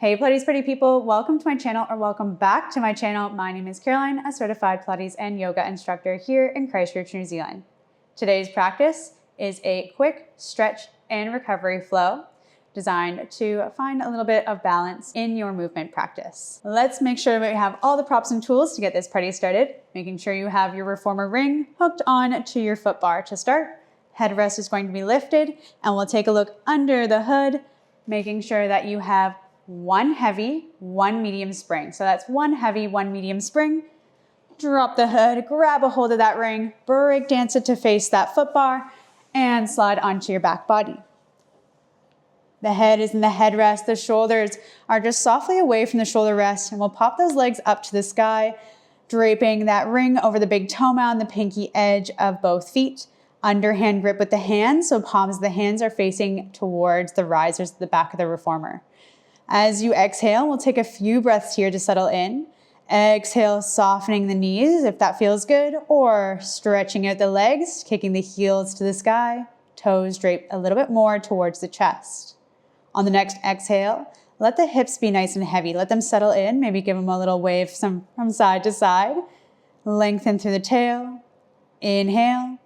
Hey Pilates Party people, welcome to my channel or welcome back to my channel. My name is Caroline, a certified Pilates and yoga instructor here in Christchurch, New Zealand. Today's practice is a quick stretch and recovery flow designed to find a little bit of balance in your movement practice. Let's make sure that we have all the props and tools to get this party started, making sure you have your reformer ring hooked on to your foot bar to start. Headrest is going to be lifted and we'll take a look under the hood, making sure that you have one heavy, one medium spring. So that's one heavy, one medium spring. Drop the hood, grab a hold of that ring, break dance it to face that foot bar, and slide onto your back body. The head is in the headrest. The shoulders are just softly away from the shoulder rest, and we'll pop those legs up to the sky, draping that ring over the big toe mound, the pinky edge of both feet. Underhand grip with the hands, so palms of the hands are facing towards the risers at the back of the reformer. As you exhale, we'll take a few breaths here to settle in. Exhale, softening the knees if that feels good, or stretching out the legs, kicking the heels to the sky, toes draped a little bit more towards the chest. On the next exhale, let the hips be nice and heavy. Let them settle in, maybe give them a little wave from side to side. Lengthen through the tail. Inhale.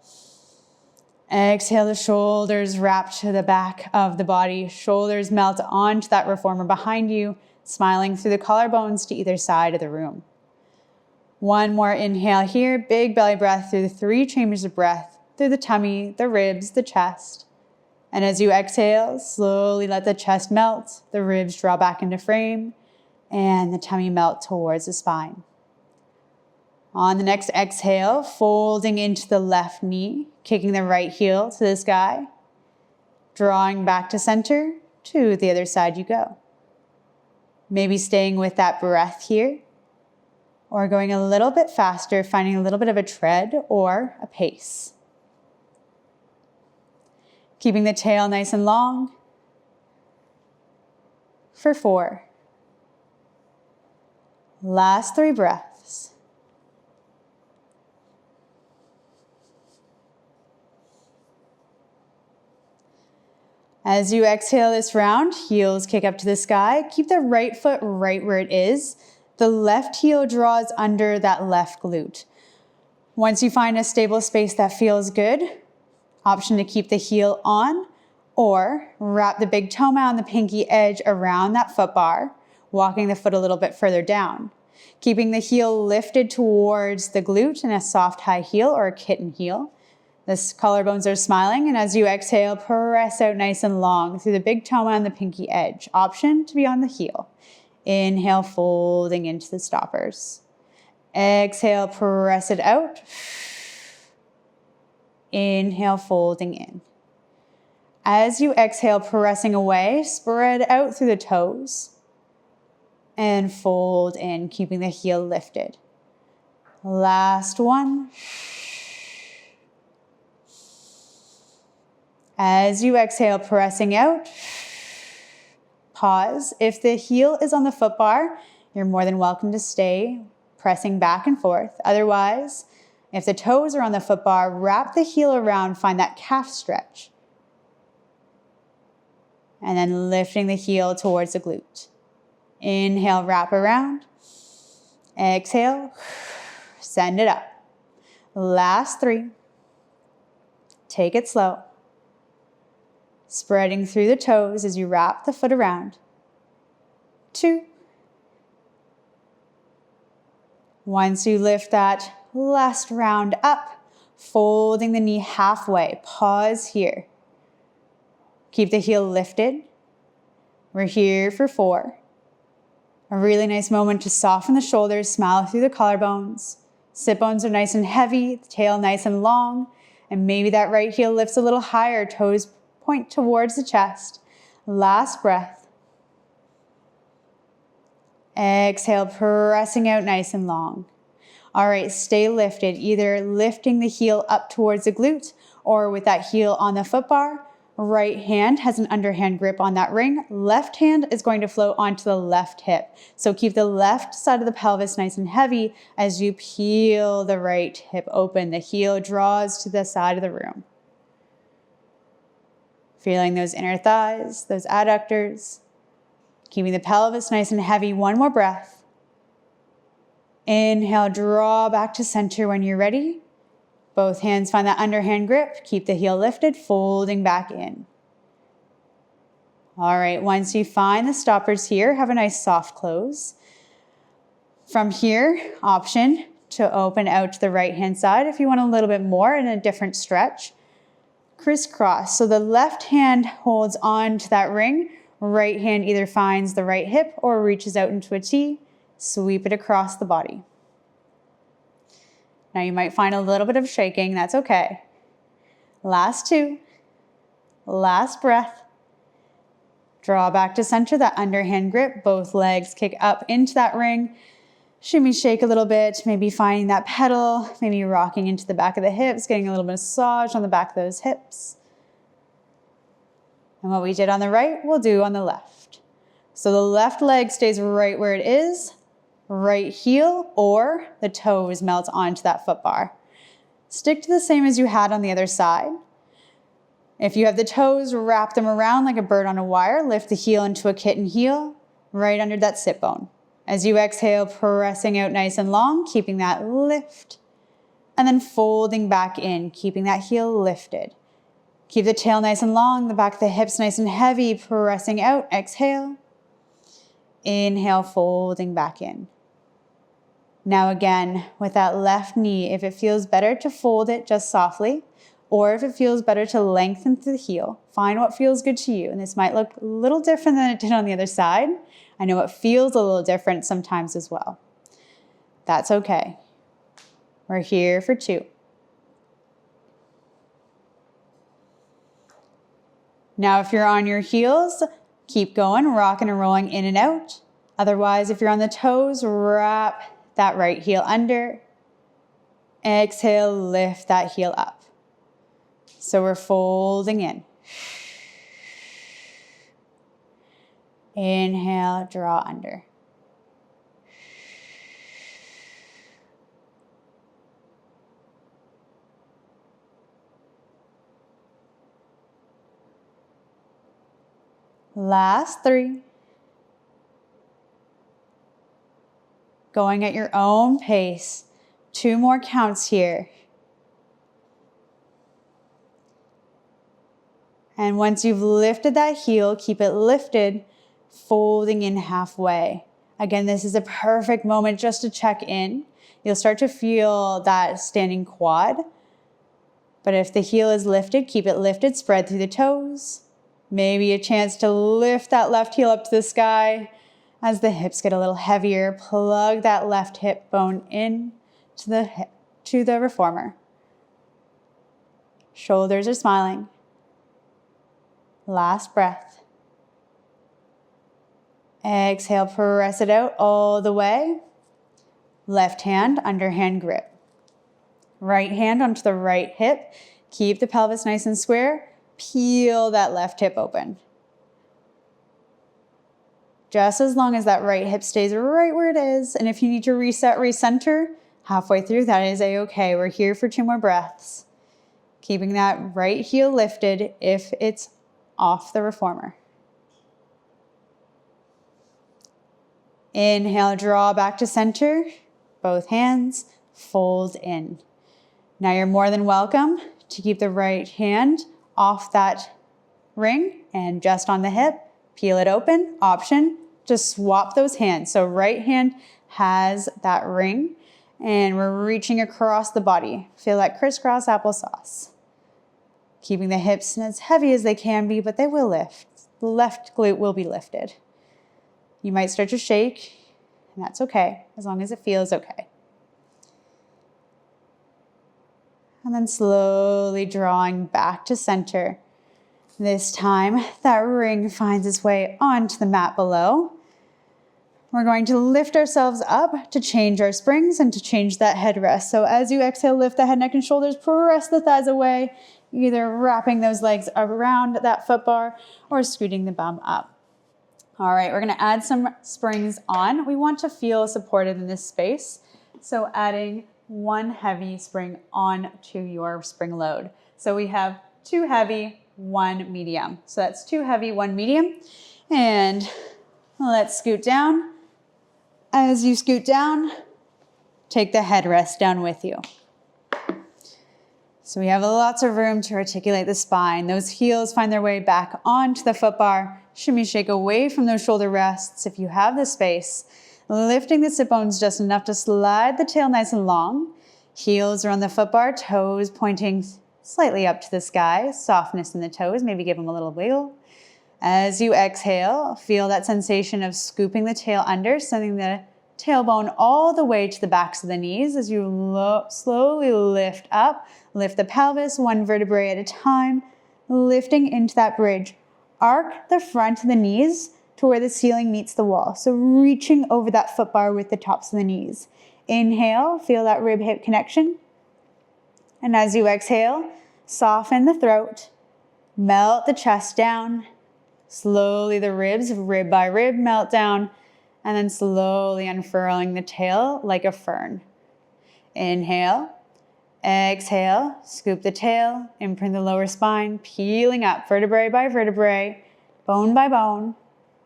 Exhale, the shoulders wrap to the back of the body. Shoulders melt onto that reformer behind you, smiling through the collarbones to either side of the room. One more inhale here. Big belly breath through the 3 chambers of breath, through the tummy, the ribs, the chest. And as you exhale, slowly let the chest melt, the ribs draw back into frame, and the tummy melt towards the spine. On the next exhale, folding into the left knee, kicking the right heel to the sky, drawing back to center, to the other side you go. Maybe staying with that breath here, or going a little bit faster, finding a little bit of a tread or a pace. Keeping the tail nice and long for 4. Last 3 breaths. As you exhale this round, heels kick up to the sky. Keep the right foot right where it is. The left heel draws under that left glute. Once you find a stable space that feels good, option to keep the heel on or wrap the big toe mound, the pinky edge around that foot bar, walking the foot a little bit further down. Keeping the heel lifted towards the glute in a soft high heel or a kitten heel. The collarbones are smiling, and as you exhale, press out nice and long through the big toe mound, the pinky edge. Option to be on the heel. Inhale, folding into the stoppers. Exhale, press it out. Inhale, folding in. As you exhale, pressing away, spread out through the toes and fold in, keeping the heel lifted. Last one. As you exhale, pressing out, pause. If the heel is on the foot bar, you're more than welcome to stay pressing back and forth. Otherwise, if the toes are on the foot bar, wrap the heel around, find that calf stretch. And then lifting the heel towards the glute. Inhale, wrap around. Exhale, send it up. Last 3. Take it slow. Spreading through the toes as you wrap the foot around. 2. Once you lift that last round up, folding the knee halfway. Pause here. Keep the heel lifted. We're here for 4. A really nice moment to soften the shoulders, smile through the collarbones. Sit bones are nice and heavy, the tail nice and long, and maybe that right heel lifts a little higher, toes point towards the chest. Last breath. Exhale, pressing out nice and long. All right, stay lifted, either lifting the heel up towards the glute or with that heel on the foot bar. Right hand has an underhand grip on that ring. Left hand is going to float onto the left hip. So keep the left side of the pelvis nice and heavy as you peel the right hip open. The heel draws to the side of the room. Feeling those inner thighs, those adductors. Keeping the pelvis nice and heavy. One more breath. Inhale, draw back to center when you're ready. Both hands find that underhand grip. Keep the heel lifted, folding back in. All right, once you find the stoppers here, have a nice soft close. From here, option to open out to the right-hand side if you want a little bit more in a different stretch. Crisscross, so the left hand holds on to that ring, right hand either finds the right hip or reaches out into a T, sweep it across the body. Now you might find a little bit of shaking, that's okay. Last two, last breath. Draw back to center, that underhand grip, both legs kick up into that ring. Shimmy, shake a little bit, maybe finding that pedal, maybe rocking into the back of the hips, getting a little massage on the back of those hips. And what we did on the right, we'll do on the left. So the left leg stays right where it is, right heel or the toes melt onto that foot bar. Stick to the same as you had on the other side. If you have the toes, wrap them around like a bird on a wire, lift the heel into a kitten heel, right under that sit bone. As you exhale, pressing out nice and long, keeping that lift, and then folding back in, keeping that heel lifted. Keep the tail nice and long, the back of the hips nice and heavy, pressing out, exhale. Inhale, folding back in. Now again, with that left knee, if it feels better to fold it just softly, or if it feels better to lengthen through the heel, find what feels good to you. And this might look a little different than it did on the other side. I know it feels a little different sometimes as well. That's okay. We're here for two. Now, if you're on your heels, keep going, rocking and rolling in and out. Otherwise, if you're on the toes, wrap that right heel under. Exhale, lift that heel up. So we're folding in. Inhale, draw under. Last three. Going at your own pace. Two more counts here. And once you've lifted that heel, keep it lifted, folding in halfway. Again, this is a perfect moment just to check in. You'll start to feel that standing quad. But if the heel is lifted, keep it lifted, spread through the toes. Maybe a chance to lift that left heel up to the sky. As the hips get a little heavier, plug that left hip bone in to the reformer. Shoulders are smiling. Last breath. Exhale, press it out all the way. Left hand, underhand grip. Right hand onto the right hip. Keep the pelvis nice and square. Peel that left hip open. Just as long as that right hip stays right where it is. And if you need to reset, recenter, halfway through, that is a-okay. We're here for two more breaths. Keeping that right heel lifted if it's off the reformer. Inhale, draw back to center. Both hands, fold in. Now you're more than welcome to keep the right hand off that ring and just on the hip. Peel it open. Option to swap those hands. So right hand has that ring and we're reaching across the body. Feel that crisscross applesauce. Keeping the hips as heavy as they can be, but they will lift. The left glute will be lifted. You might start to shake, and that's okay, as long as it feels okay. And then slowly drawing back to center. This time, that ring finds its way onto the mat below. We're going to lift ourselves up to change our springs and to change that headrest. So as you exhale, lift the head, neck, and shoulders, press the thighs away, either wrapping those legs around that foot bar or scooting the bum up. All right, we're gonna add some springs on. We want to feel supported in this space. So adding one heavy spring on to your spring load. So we have two heavy, one medium. So that's two heavy, one medium. And Let's scoot down. As you scoot down, take the headrest down with you. So we have lots of room to articulate the spine. Those heels find their way back onto the foot bar. Shimmy shake away from those shoulder rests if you have the space. Lifting the sit bones just enough to slide the tail nice and long. Heels are on the foot bar, toes pointing slightly up to the sky. Softness in the toes, maybe give them a little wiggle. As you exhale, feel that sensation of scooping the tail under, sending the tailbone all the way to the backs of the knees as you slowly lift up. Lift the pelvis one vertebrae at a time, lifting into that bridge. Arc the front of the knees to where the ceiling meets the wall. So reaching over that foot bar with the tops of the knees. Inhale, feel that rib hip connection. And as you exhale, soften the throat, melt the chest down. Slowly the ribs, rib by rib, melt down. And then slowly unfurling the tail like a fern. Inhale, exhale, scoop the tail, imprint the lower spine, peeling up vertebrae by vertebrae, bone by bone,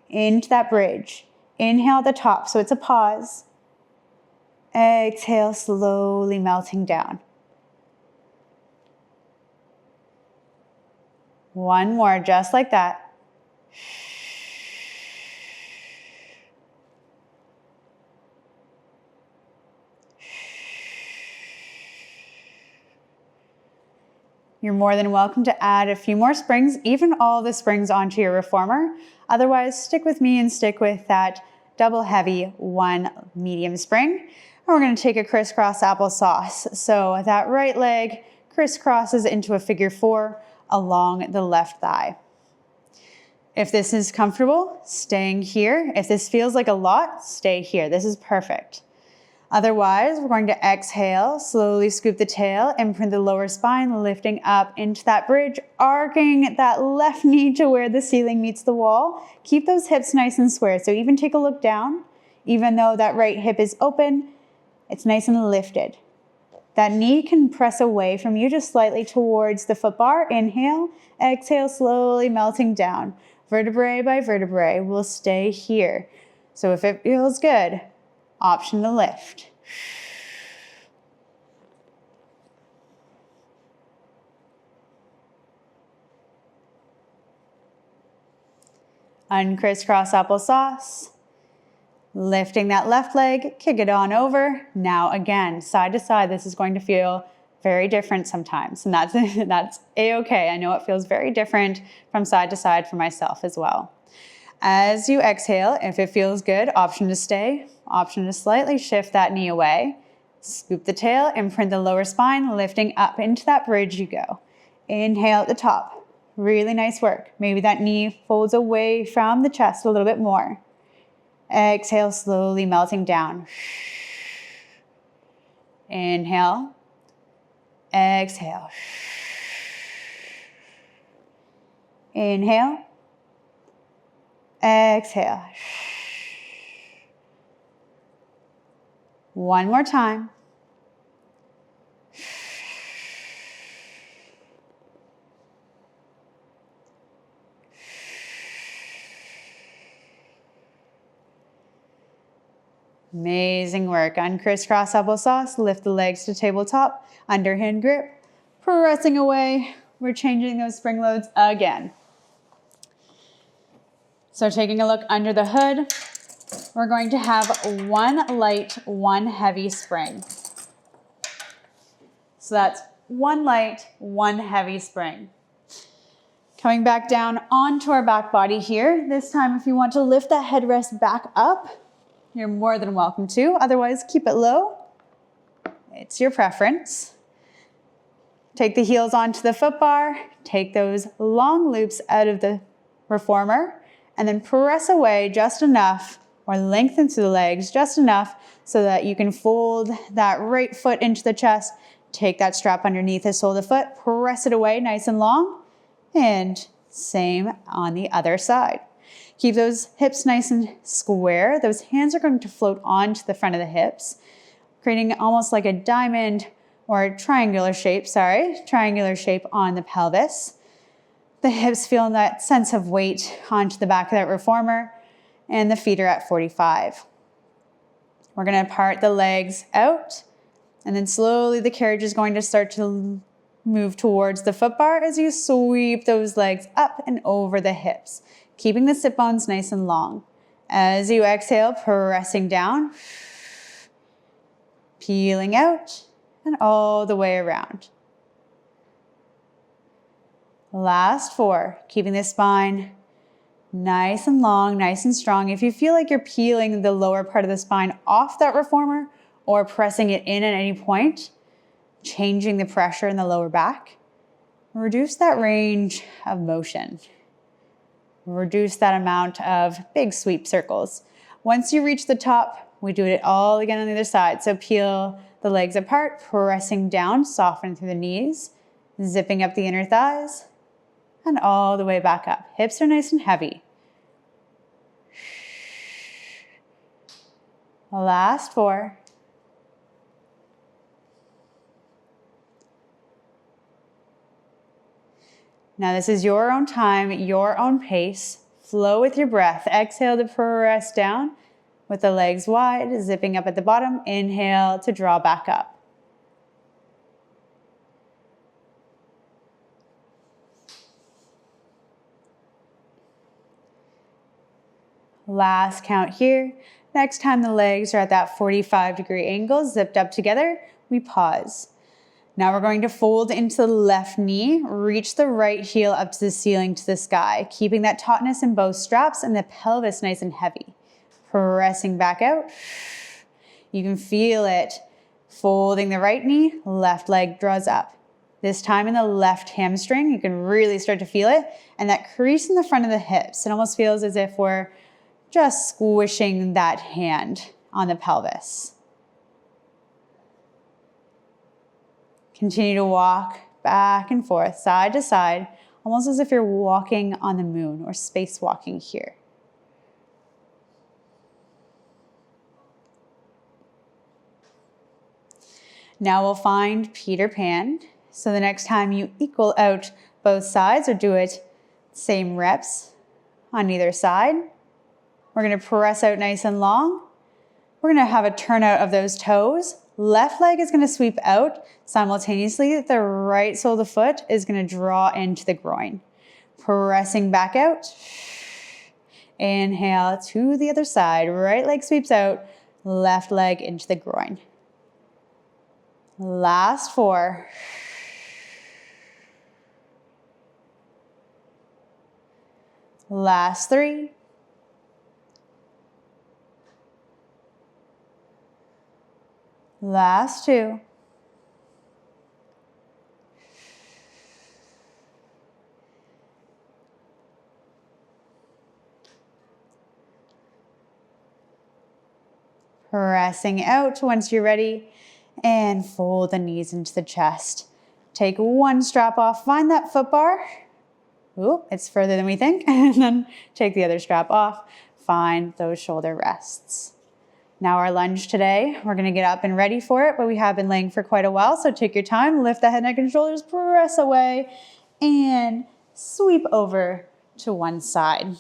into that bridge. Inhale at the top, so it's a pause. Exhale, slowly melting down. One more, just like that. You're more than welcome to add a few more springs, even all the springs onto your reformer. Otherwise, stick with me and stick with that double heavy, one medium spring. And we're gonna take a crisscross applesauce. So that right leg crisscrosses into a figure 4 along the left thigh. If this is comfortable, staying here. If this feels like a lot, stay here. This is perfect. Otherwise, we're going to exhale, slowly scoop the tail, imprint the lower spine, lifting up into that bridge, arcing that left knee to where the ceiling meets the wall. Keep those hips nice and square. So even take a look down, even though that right hip is open, it's nice and lifted. That knee can press away from you just slightly towards the foot bar. Inhale, exhale, slowly melting down. Vertebrae by vertebrae, we'll stay here. So if it feels good, option to lift. Uncrisscross applesauce. Lifting that left leg, kick it on over. Now again, side to side, this is going to feel very different sometimes. And that's a-okay. I know it feels very different from side to side for myself as well. As you exhale, if it feels good, option to stay, option to slightly shift that knee away. Scoop the tail, imprint the lower spine, lifting up into that bridge you go. Inhale at the top. Really nice work. Maybe that knee folds away from the chest a little bit more. Exhale, slowly melting down. Inhale. Exhale. Inhale. Exhale. One more time. Amazing work. Uncrisscross applesauce. Lift the legs to tabletop. Underhand grip. Pressing away. We're changing those spring loads again. So taking a look under the hood, we're going to have one light, one heavy spring. So that's one light, one heavy spring. Coming back down onto our back body here. This time, if you want to lift that headrest back up, you're more than welcome to. Otherwise, keep it low. It's your preference. Take the heels onto the foot bar. Take those long loops out of the reformer. And then press away just enough, or lengthen through the legs just enough so that you can fold that right foot into the chest. Take that strap underneath the sole of the foot. Press it away nice and long. And same on the other side. Keep those hips nice and square. Those hands are going to float onto the front of the hips, creating almost like a diamond or a triangular shape, triangular shape on the pelvis. The hips feel that sense of weight onto the back of that reformer. and the feet are at 45. We're going to part the legs out, and then slowly the carriage is going to start to move towards the foot bar as you sweep those legs up and over the hips, keeping the sit bones nice and long. As you exhale, pressing down, peeling out, and all the way around. Last 4, keeping the spine nice and long, nice and strong. If you feel like you're peeling the lower part of the spine off that reformer or pressing it in at any point, changing the pressure in the lower back, reduce that range of motion. Reduce that amount of big sweep circles. Once you reach the top, we do it all again on the other side. So peel the legs apart, pressing down, soften through the knees, zipping up the inner thighs, and all the way back up. Hips are nice and heavy. Last 4. Now this is your own time, your own pace. Flow with your breath. Exhale to press down with the legs wide, zipping up at the bottom. Inhale to draw back up. Last count here. Next time the legs are at that 45-degree angle, zipped up together, we pause. Now we're going to fold into the left knee, reach the right heel up to the ceiling, to the sky, keeping that tautness in both straps and the pelvis nice and heavy. Pressing back out. You can feel it. Folding the right knee, left leg draws up. This time in the left hamstring, you can really start to feel it. And that crease in the front of the hips, it almost feels as if we're just squishing that hand on the pelvis. Continue to walk back and forth, side to side, almost as if you're walking on the moon or spacewalking here. Now we'll find Peter Pan. So the next time you equal out both sides or do it same reps on either side, we're going to press out nice and long. We're going to have a turnout of those toes. Left leg is going to sweep out simultaneously. The right sole of the foot is going to draw into the groin. Pressing back out. Inhale to the other side. Right leg sweeps out. Left leg into the groin. Last 4. Last 3. Last 2. Pressing out once you're ready, and fold the knees into the chest. Take one strap off, find that foot bar. Ooh, it's further than we think. And then take the other strap off, find those shoulder rests. Now our lunge today, we're gonna get up and ready for it, but we have been laying for quite a while, so take your time, lift the head, neck, and shoulders, press away, and sweep over to one side.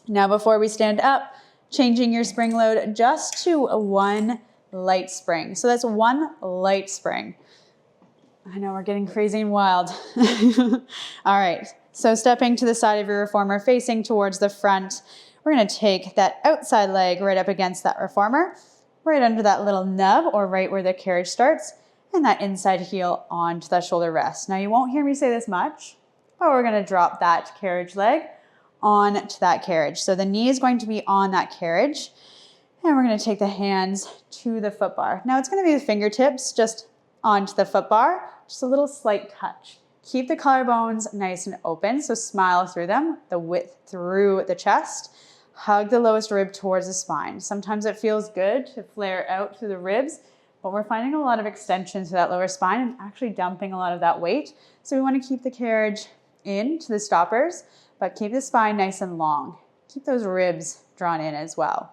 Now before we stand up, changing your spring load just to one light spring. So that's one light spring. I know we're getting crazy and wild. All right, so stepping to the side of your reformer, facing towards the front, we're gonna take that outside leg right up against that reformer, right under that little nub or right where the carriage starts, and that inside heel onto that shoulder rest. Now you won't hear me say this much, but we're gonna drop that carriage leg onto that carriage. So the knee is going to be on that carriage, and we're gonna take the hands to the foot bar. Now it's gonna be the fingertips just onto the foot bar, just a little slight touch. Keep the collarbones nice and open, so smile through them, the width through the chest. Hug the lowest rib towards the spine. Sometimes it feels good to flare out through the ribs, but we're finding a lot of extension to that lower spine and actually dumping a lot of that weight. So we want to keep the carriage into the stoppers, but keep the spine nice and long. Keep those ribs drawn in as well.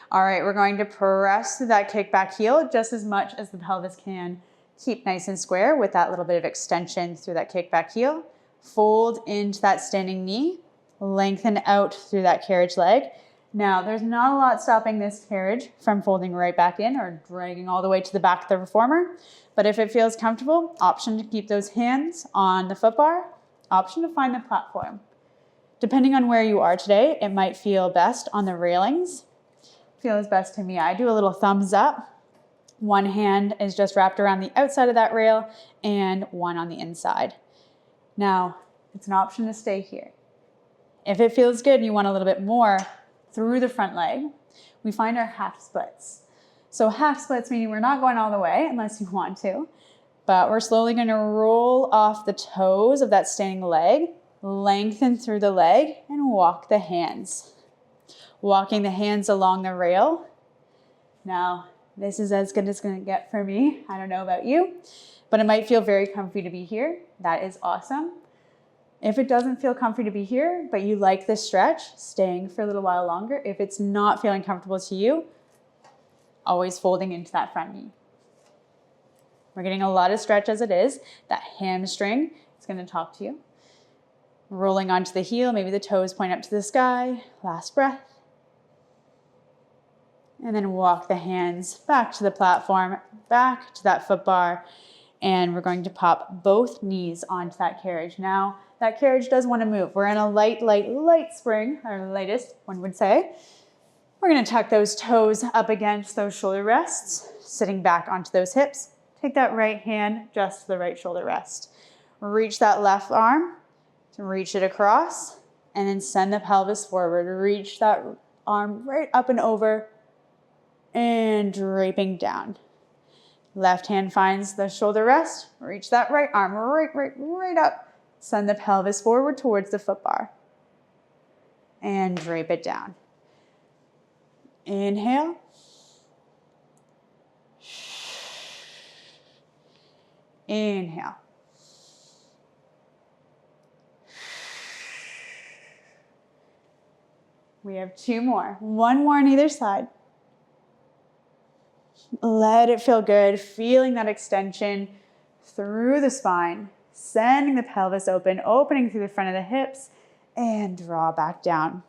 All right, we're going to press through that kick back heel just as much as the pelvis can keep nice and square with that little bit of extension through that kick back heel. Fold into that standing knee. lengthen out through that carriage leg. Now, there's not a lot stopping this carriage from folding right back in or dragging all the way to the back of the reformer. But if it feels comfortable, option to keep those hands on the foot bar, option to find the platform. Depending on where you are today, it might feel best on the railings. Feels best to me. I do a little thumbs up. One hand is just wrapped around the outside of that rail and one on the inside. Now, it's an option to stay here. If it feels good and you want a little bit more through the front leg, we find our half splits. So half splits meaning we're not going all the way unless you want to, but we're slowly going to roll off the toes of that standing leg, lengthen through the leg, and walk the hands. Walking the hands along the rail. Now, this is as good as it's going to get for me. I don't know about you, but it might feel very comfy to be here. That is awesome. If it doesn't feel comfy to be here, but you like this stretch, staying for a little while longer. If it's not feeling comfortable to you, always folding into that front knee. We're getting a lot of stretch as it is. That hamstring is going to talk to you. Rolling onto the heel, maybe the toes point up to the sky. Last breath. And then walk the hands back to the platform, back to that foot bar, and we're going to pop both knees onto that carriage. Now, that carriage does want to move. We're in a light spring, or lightest, one would say. We're going to tuck those toes up against those shoulder rests, sitting back onto those hips. Take that right hand just to the right shoulder rest. Reach that left arm to reach it across, and then send the pelvis forward. Reach that arm right up and over, and draping down. Left hand finds the shoulder rest. Reach that right arm right up. Send the pelvis forward towards the foot bar. And drape it down. Inhale. Inhale. We have two more. One more on either side. Let it feel good, feeling that extension through the spine, sending the pelvis open, opening through the front of the hips, and draw back down.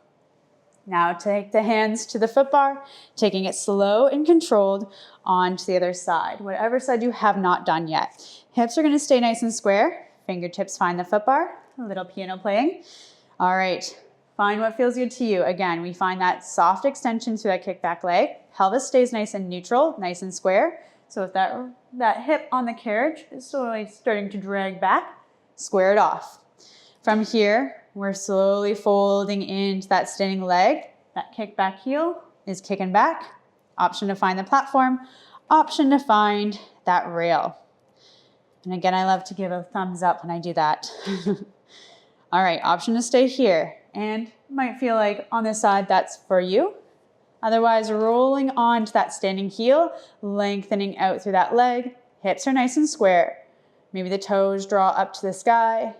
Now take the hands to the foot bar, taking it slow and controlled onto the other side, whatever side you have not done yet. Hips are going to stay nice and square. Fingertips find the foot bar, a little piano playing. All right, find what feels good to you. Again, we find that soft extension through that kickback leg. Pelvis stays nice and neutral, nice and square. So if that hip on the carriage is slowly starting to drag back, square it off. From here, we're slowly folding into that standing leg. That kickback heel is kicking back. Option to find the platform. Option to find that rail. And again, I love to give a thumbs up when I do that. All right, option to stay here. And might feel like on this side, that's for you. Otherwise, rolling onto that standing heel, lengthening out through that leg. Hips are nice and square. Maybe the toes draw up to the sky.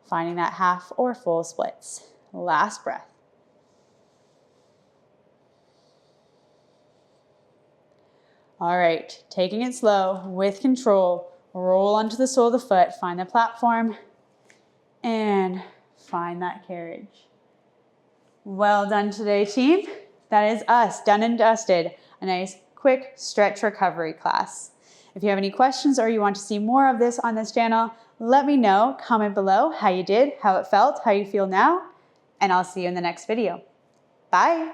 Finding that half or full splits. Last breath. All right, taking it slow with control. Roll onto the sole of the foot, find the platform, and find that carriage. Well done today, team. That is us, done and dusted. A nice, quick stretch recovery class. If you have any questions or you want to see more of this on this channel, let me know. Comment below how you did, how it felt, how you feel now, and I'll see you in the next video. Bye.